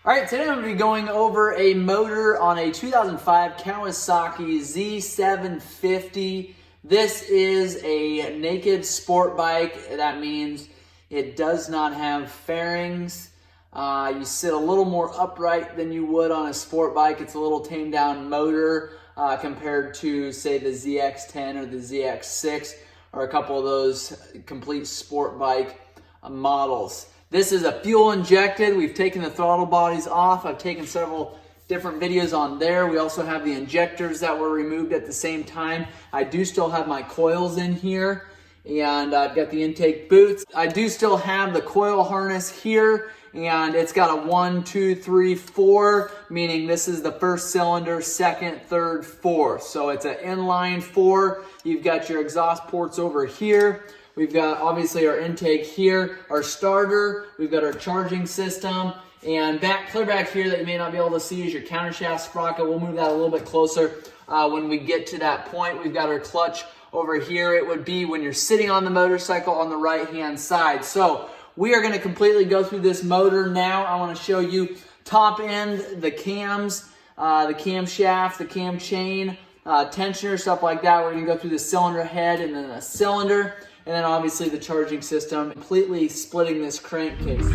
All right, today I'm going to be going over a motor on a 2005 Kawasaki Z750. This is a naked sport bike. That means it does not have fairings. You sit a little more upright than you would on a sport bike. It's a little tamed down motor compared to, say, the ZX10 or the ZX6 or a couple of those complete sport bike models. This is a fuel injected. We've taken the throttle bodies off. I've taken several different videos on there. We also have the injectors that were removed at the same time. I do still have my coils in here, and I've got the intake boots. I do still have the coil harness here, and it's got a 1, 2, 3, 4, meaning this is the first cylinder, second, third, fourth. So it's an inline 4. You've got your exhaust ports over here. We've got obviously our intake here, our starter, we've got our charging system, and clear back here that you may not be able to see is your countershaft sprocket. We'll move that a little bit closer when we get to that point. We've got our clutch over here. It would be when you're sitting on the motorcycle on the right-hand side. So we are going to completely go through this motor now. I want to show you top end, the cams, the camshaft, the cam chain, tensioner, stuff like that. We're going to go through the cylinder head and then a cylinder. And then obviously the charging system, completely splitting this crankcase. To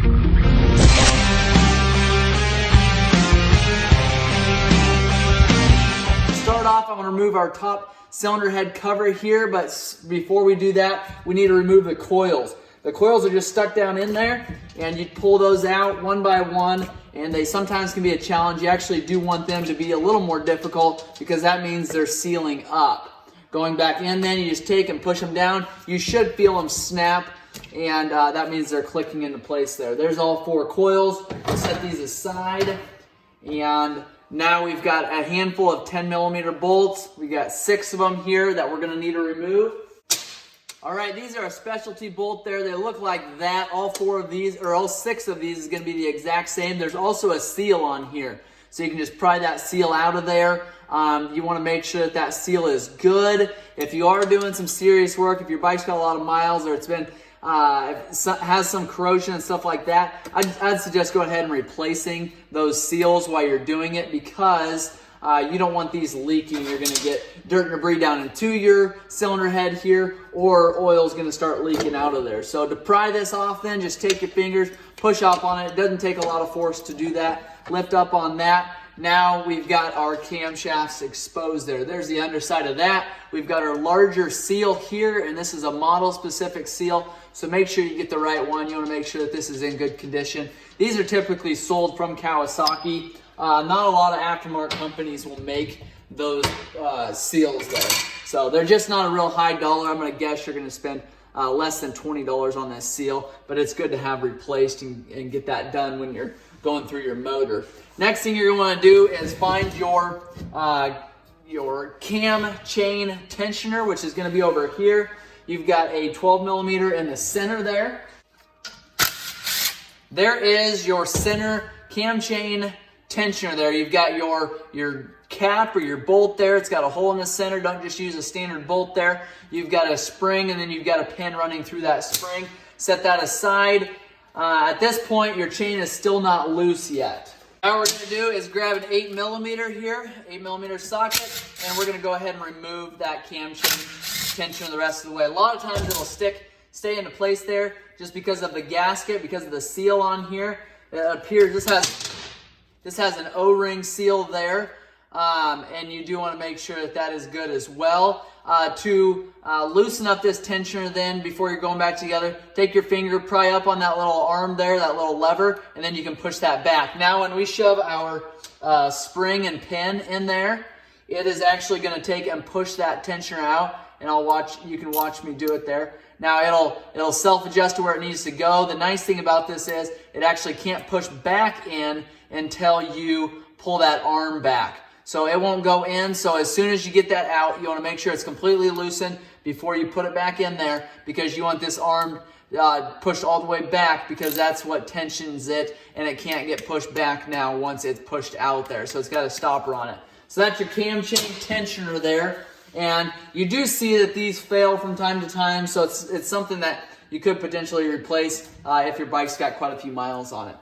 start off, I'm going to remove our top cylinder head cover here, but before we do that, we need to remove the coils. The coils are just stuck down in there, and you pull those out one by one, and they sometimes can be a challenge. You actually do want them to be a little more difficult because that means they're sealing up. Going back in, then you just take and push them down. You should feel them snap, and that means they're clicking into place there. There's all 4 coils. We'll set these aside, and now we've got a handful of 10mm bolts. We got 6 of them here that we're going to need to remove. All right, these are a specialty bolt there. They look like that. All 4 of these, or all 6 of these, is going to be the exact same. There's also a seal on here, so you can just pry that seal out of there. You want to make sure that that seal is good. If you are doing some serious work, if your bike's got a lot of miles or it's been has some corrosion and stuff like that, I'd suggest go ahead and replacing those seals while you're doing it, because you don't want these leaking. You're going to get dirt and debris down into your cylinder head here, or oil's going to start leaking out of there. So to pry this off, then just take your fingers, push up on it. It doesn't take a lot of force to do that. Lift up on that. Now we've got our camshafts exposed there. There's the underside of that. We've got our larger seal here, and this is a model-specific seal, so make sure you get the right one. You want to make sure that this is in good condition. These are typically sold from Kawasaki. Not a lot of aftermarket companies will make those seals there. So they're just not a real high dollar. I'm going to guess you're going to spend less than $20 on this seal, but it's good to have replaced and get that done when you're going through your motor. Next thing you're going to want to do is find your cam chain tensioner, which is going to be over here. You've got a 12mm in the center there. There is your center cam chain tensioner there. You've got your cap or your bolt there. It's got a hole in the center. Don't just use a standard bolt there. You've got a spring, and then you've got a pin running through that spring. Set that aside. At this point, your chain is still not loose yet. Now what we're going to do is grab an 8mm here, 8mm socket, and we're going to go ahead and remove that cam chain tensioner the rest of the way. A lot of times it'll stay into place there just because of the gasket, because of the seal on here. It appears this has an O-ring seal there, and you do want to make sure that that is good as well. To loosen up this tensioner then, before you're going back together, take your finger, pry up on that little arm there, that little lever, and then you can push that back. Now when we shove our spring and pin in there, it is actually going to take and push that tensioner out, and you can watch me do it there. Now it'll self-adjust to where it needs to go. The nice thing about this is it actually can't push back in until you pull that arm back. So it won't go in. So as soon as you get that out, you want to make sure it's completely loosened before you put it back in there, because you want this arm pushed all the way back, because that's what tensions it, and it can't get pushed back now once it's pushed out there. So it's got a stopper on it. So that's your cam chain tensioner there. And you do see that these fail from time to time, so it's something that you could potentially replace if your bike's got quite a few miles on it.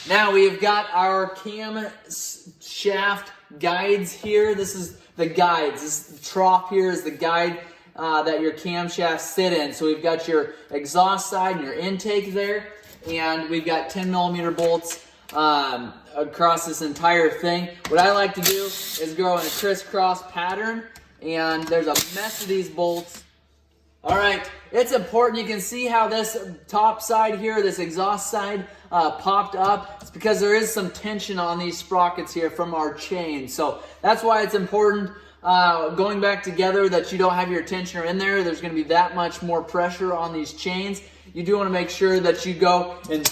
Now we've got our camshaft guides here. This is the guides. This trough here is the guide that your camshafts sit in. So we've got your exhaust side and your intake there, and we've got 10mm bolts across this entire thing. What I like to do is go in a crisscross pattern, and there's a mess of these bolts. All right, it's important. You can see how this top side here, this exhaust side, popped up. It's because there is some tension on these sprockets here from our chain. So that's why it's important going back together that you don't have your tensioner in there. There's going to be that much more pressure on these chains. You do want to make sure that you go and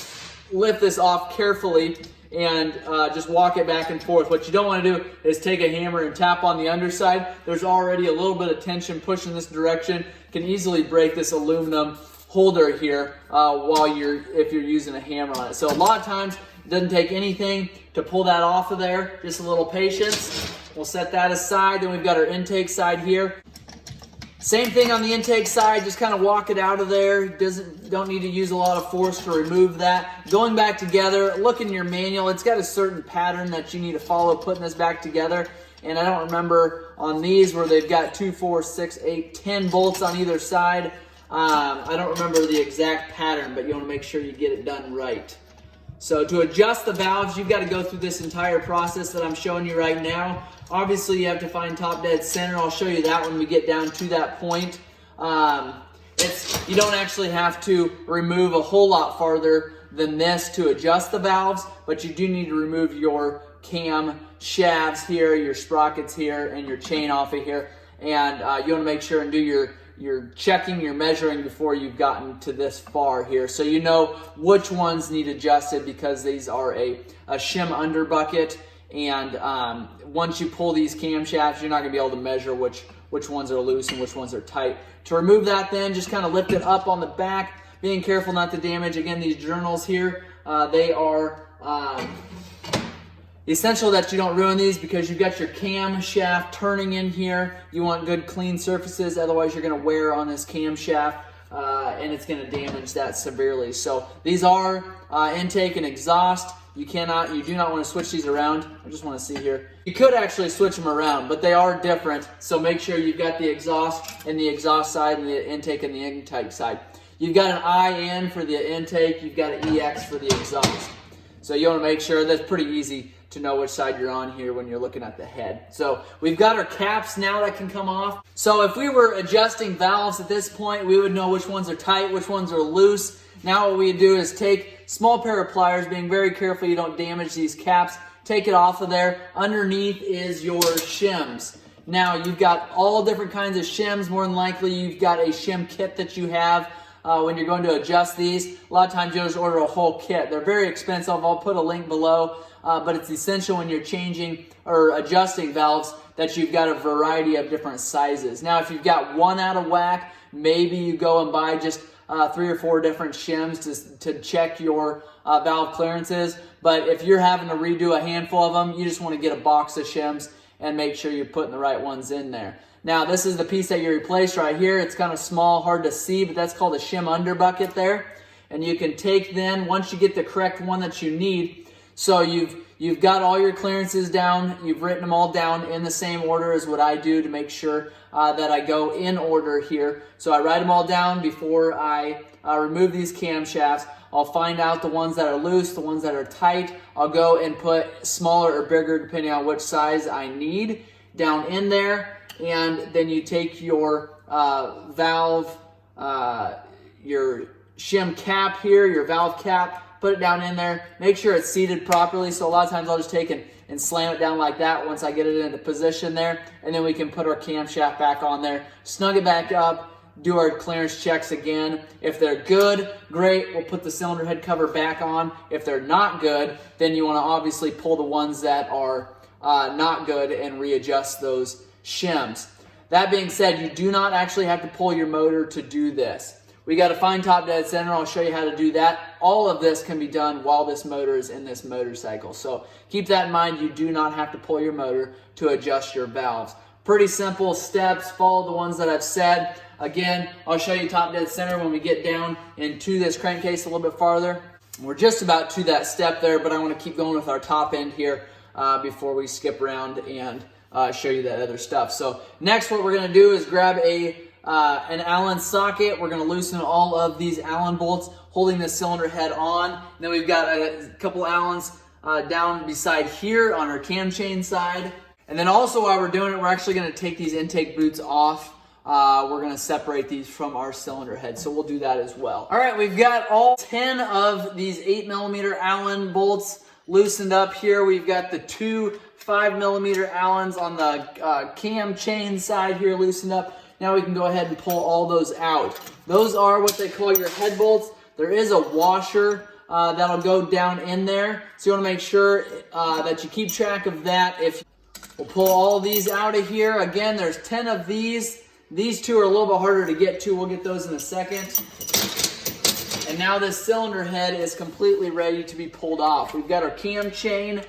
lift this off carefully and just walk it back and forth. What you don't want to do is take a hammer and tap on the underside. There's already a little bit of tension pushing this direction. Can easily break this aluminum holder here if you're using a hammer on it. So a lot of times it doesn't take anything to pull that off of there. Just a little patience. We'll set that aside. Then we've got our intake side here. Same thing on the intake side, just kind of walk it out of there. Don't need to use a lot of force to remove that. Going back together, look in your manual. It's got a certain pattern that you need to follow putting this back together. And I don't remember on these where they've got 2, 4, 6, 8, 10 bolts on either side. I don't remember the exact pattern, but you want to make sure you get it done right. So to adjust the valves, you've got to go through this entire process that I'm showing you right now. Obviously, you have to find top dead center. I'll show you that when we get down to that point. You don't actually have to remove a whole lot farther than this to adjust the valves, but you do need to remove your cam shafts here, your sprockets here, and your chain off of here. And you want to make sure and do your checking, your measuring before you've gotten to this far here. So you know which ones need adjusted because these are a shim under bucket. And once you pull these camshafts, you're not going to be able to measure which ones are loose and which ones are tight. To remove that then, just kind of lift it up on the back, being careful not to damage, again, these journals here. They are essential that you don't ruin these because you've got your camshaft turning in here. You want good clean surfaces, otherwise you're going to wear on this camshaft and it's going to damage that severely. So these are intake and exhaust. You do not want to switch these around. I just want to see here. You could actually switch them around, but they are different. So make sure you've got the exhaust and the exhaust side and the intake and the intake side. You've got an IN for the intake. You've got an EX for the exhaust. So you want to make sure that's pretty easy to know which side you're on here when you're looking at the head. So we've got our caps now that can come off. So if we were adjusting valves at this point, we would know which ones are tight, which ones are loose. Now what we do is take small pair of pliers, being very careful you don't damage these caps, take it off of there. Underneath is your shims. Now you've got all different kinds of shims. More than likely you've got a shim kit that you have when you're going to adjust these. A lot of times you'll just order a whole kit. They're very expensive. I'll put a link below, but it's essential when you're changing or adjusting valves that you've got a variety of different sizes. Now if you've got one out of whack, maybe you go and buy just 3 or 4 different shims to check your valve clearances. But if you're having to redo a handful of them, you just want to get a box of shims and make sure you're putting the right ones in there. Now this is the piece that you replaced right here. It's kind of small, hard to see, but that's called a shim under bucket there. And you can take then, once you get the correct one that you need, so you've got all your clearances down, you've written them all down in the same order as what I do to make sure that I go in order here. So I write them all down before I remove these camshafts. I'll find out the ones that are loose, the ones that are tight. I'll go and put smaller or bigger, depending on which size I need, down in there. And then you take your valve, your shim cap here, your valve cap, put it down in there. Make sure it's seated properly. So a lot of times I'll just take and slam it down like that once I get it into position there. And then we can put our camshaft back on there, snug it back up, do our clearance checks again. If they're good, great, we'll put the cylinder head cover back on. If they're not good, then you want to obviously pull the ones that are not good and readjust those shims. That being said, you do not actually have to pull your motor to do this. We got to find top dead center. I'll show you how to do that. All of this can be done while this motor is in this motorcycle. So keep that in mind. You do not have to pull your motor to adjust your valves. Pretty simple steps. Follow the ones that I've said. Again, I'll show you top dead center when we get down into this crankcase a little bit farther. We're just about to that step there, but I want to keep going with our top end here before we skip around and show you that other stuff. So next what we're going to do is grab an Allen socket. We're going to loosen all of these Allen bolts holding the cylinder head on. And then we've got a couple Allens down beside here on our cam chain side. And then also while we're doing it, we're actually going to take these intake boots off. We're going to separate these from our cylinder head, so we'll do that as well. All right, we've got all 10 of these 8mm Allen bolts loosened up here. We've got the two 5mm Allens on the cam chain side here loosened up. Now we can go ahead and pull all those out. Those are what they call your head bolts. There is a washer that'll go down in there, so you want to make sure that you keep track of that. We'll pull all these out of here. Again, there's 10 of these. These two are a little bit harder to get to. We'll get those in a second. And now this cylinder head is completely ready to be pulled off. We've got our cam chain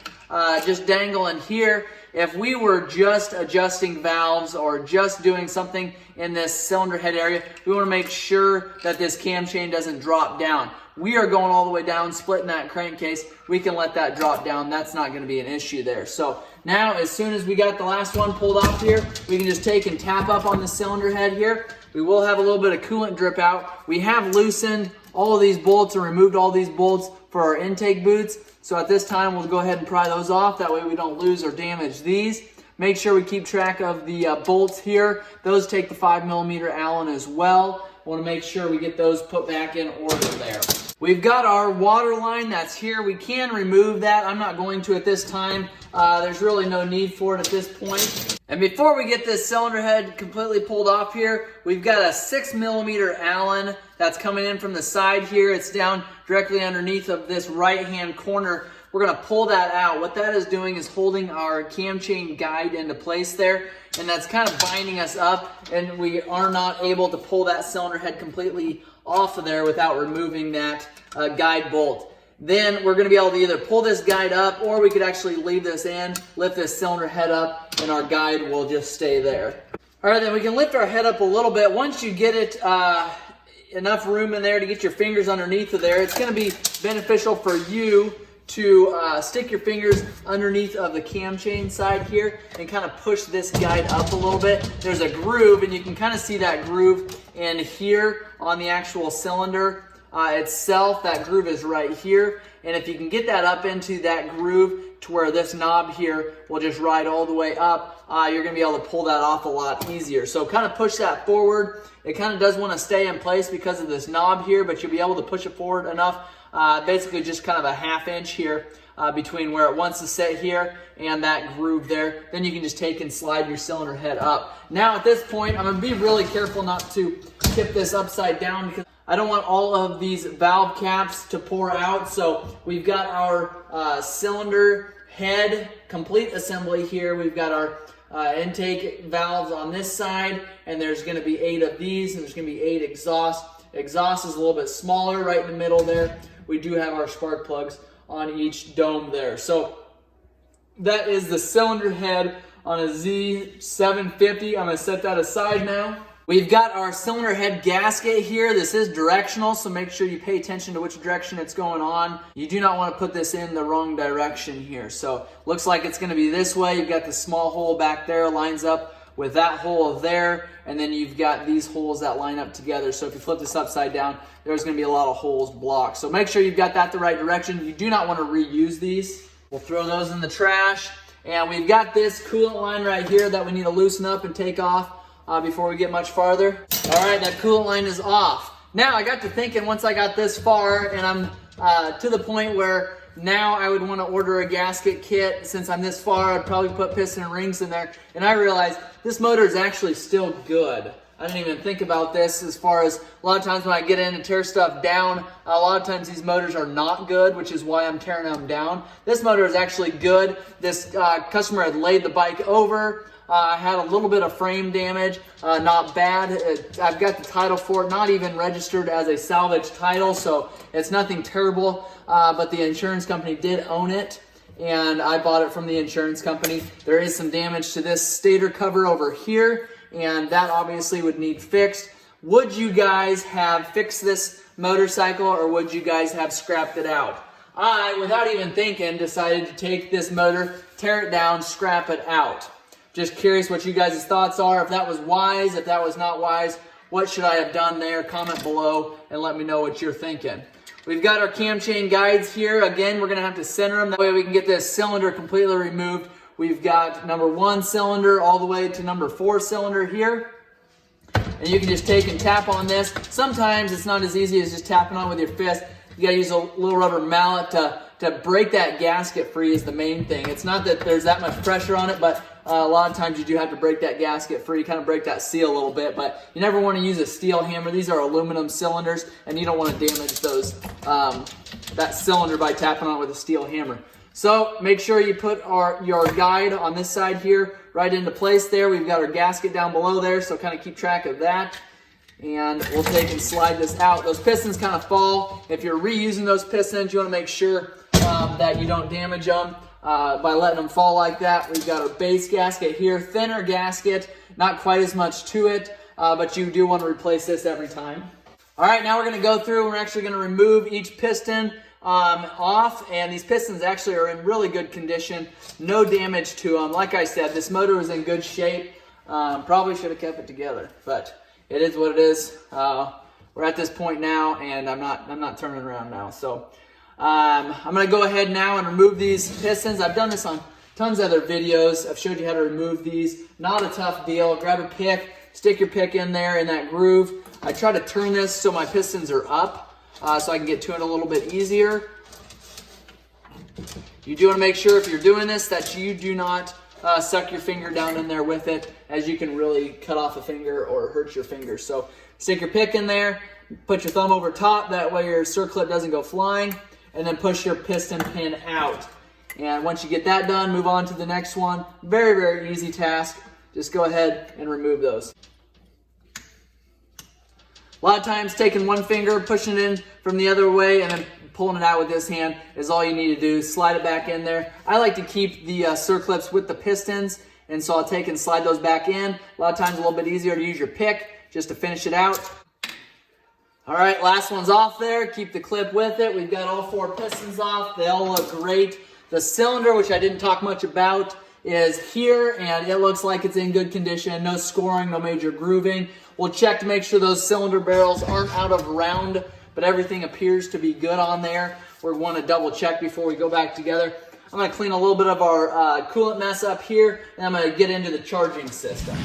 just dangling here. If we were just adjusting valves or just doing something in this cylinder head area, we want to make sure that this cam chain doesn't drop down. We are going all the way down, splitting that crankcase. We can let that drop down. That's not going to be an issue there. So now, as soon as we got the last one pulled off here, we can just take and tap up on the cylinder head here. We will have a little bit of coolant drip out. We have loosened all of these bolts and removed all these bolts for our intake boots. So at this time, we'll go ahead and pry those off. That way we don't lose or damage these. Make sure we keep track of the bolts here. Those take the 5mm Allen as well. Want to make sure we get those put back in order there. We've got our water line that's here. We can remove that. I'm not going to at this time. There's really no need for it at this point. And before we get this cylinder head completely pulled off here, we've got a 6mm Allen that's coming in from the side here. It's down directly underneath of this right-hand corner. We're going to pull that out. What that is doing is holding our cam chain guide into place there, and that's kind of binding us up, and we are not able to pull that cylinder head completely off of there without removing that guide bolt. Then we're going to be able to either pull this guide up, or we could actually leave this in, lift this cylinder head up, and our guide will just stay there. All right, then we can lift our head up a little bit. Once you get it enough room in there to get your fingers underneath of there, it's going to be beneficial for you to stick your fingers underneath of the cam chain side here and kind of push this guide up a little bit. There's a groove, and you can kind of see that groove in here on the actual cylinder itself. That groove is right here, and if you can get that up into that groove to where this knob here will just ride all the way up, you're going to be able to pull that off a lot easier. So kind of push that forward. It kind of does want to stay in place because of this knob here, but you'll be able to push it forward enough, basically just kind of a 1/2 inch here between where it wants to sit here and that groove there. Then you can just take and slide your cylinder head up. Now at this point, I'm going to be really careful not to tip this upside down because I don't want all of these valve caps to pour out. So we've got our cylinder head complete assembly here. We've got our intake valves on this side, and there's going to be 8 of these, and there's going to be 8 exhausts. Exhaust is a little bit smaller right in the middle there. We do have our spark plugs on each dome there. So that is the cylinder head on a Z750. I'm going to set that aside now. We've got our cylinder head gasket here. This is directional, so make sure you pay attention to which direction it's going on. You do not want to put this in the wrong direction here. So looks like it's going to be this way. You've got the small hole back there, lines up with that hole there, and then you've got these holes that line up together. So if you flip this upside down, there's going to be a lot of holes blocked. So make sure you've got that the right direction. You do not want to reuse these. We'll throw those in the trash. And we've got this coolant line right here that we need to loosen up and take off before we get much farther. All right, that coolant line is off. Now I got to thinking, once I got this far, and I'm to the point where now I would want to order a gasket kit. Since I'm this far, I'd probably put piston and rings in there. And I realized this motor is actually still good. I didn't even think about this as far as a lot of times when I get in and tear stuff down, a lot of times these motors are not good, which is why I'm tearing them down. This motor is actually good. This customer had laid the bike over. I had a little bit of frame damage, not bad. I've got the title for it, not even registered as a salvage title, so it's nothing terrible, but the insurance company did own it, and I bought it from the insurance company. There is some damage to this stator cover over here, and that obviously would need fixed. Would you guys have fixed this motorcycle, or would you guys have scrapped it out? I, without even thinking, decided to take this motor, tear it down, scrap it out. Just curious what you guys' thoughts are. If that was wise, if that was not wise, what should I have done there? Comment below and let me know what you're thinking. We've got our cam chain guides here. Again, we're gonna have to center them. That way we can get this cylinder completely removed. We've got number 1 cylinder all the way to number 4 cylinder here. And you can just take and tap on this. Sometimes it's not as easy as just tapping on with your fist. You gotta use a little rubber mallet to break that gasket free is the main thing. It's not that there's that much pressure on it, but a lot of times you do have to break that gasket free, kind of break that seal a little bit, but you never want to use a steel hammer. These are aluminum cylinders, and you don't want to damage those that cylinder by tapping on it with a steel hammer. So make sure you put your guide on this side here right into place there. We've got our gasket down below there, so kind of keep track of that. And we'll take and slide this out. Those pistons kind of fall. If you're reusing those pistons, you want to make sure that you don't damage them by letting them fall like that. We've got our base gasket here, thinner gasket, not quite as much to it, but you do want to replace this every time. All right, now we're going to go through and we're actually going to remove each piston off, and these pistons actually are in really good condition, no damage to them. Like I said, this motor is in good shape. Probably should have kept it together, but it is what it is. We're at this point now, and I'm not turning around now. So I'm going to go ahead now and remove these pistons. I've done this on tons of other videos. I've showed you how to remove these. Not a tough deal. Grab a pick, stick your pick in there in that groove. I try to turn this so my pistons are up, so I can get to it a little bit easier. You do want to make sure if you're doing this that you do not suck your finger down in there with it, as you can really cut off a finger or hurt your finger. So stick your pick in there, put your thumb over top, that way your circlip doesn't go flying, and then push your piston pin out. And once you get that done, move on to the next one. Very, very easy task. Just go ahead and remove those. A lot of times taking one finger, pushing it in from the other way, and then pulling it out with this hand is all you need to do. Slide it back in there. I like to keep the circlips with the pistons, and so I'll take and slide those back in. A lot of times a little bit easier to use your pick just to finish it out. All right, last one's off there. Keep the clip with it. We've got all 4 pistons off. They all look great. The cylinder, which I didn't talk much about, is here, and it looks like it's in good condition. No scoring, no major grooving. We'll check to make sure those cylinder barrels aren't out of round, but everything appears to be good on there. We want to double check before we go back together. I'm going to clean a little bit of our coolant mess up here, and I'm going to get into the charging system.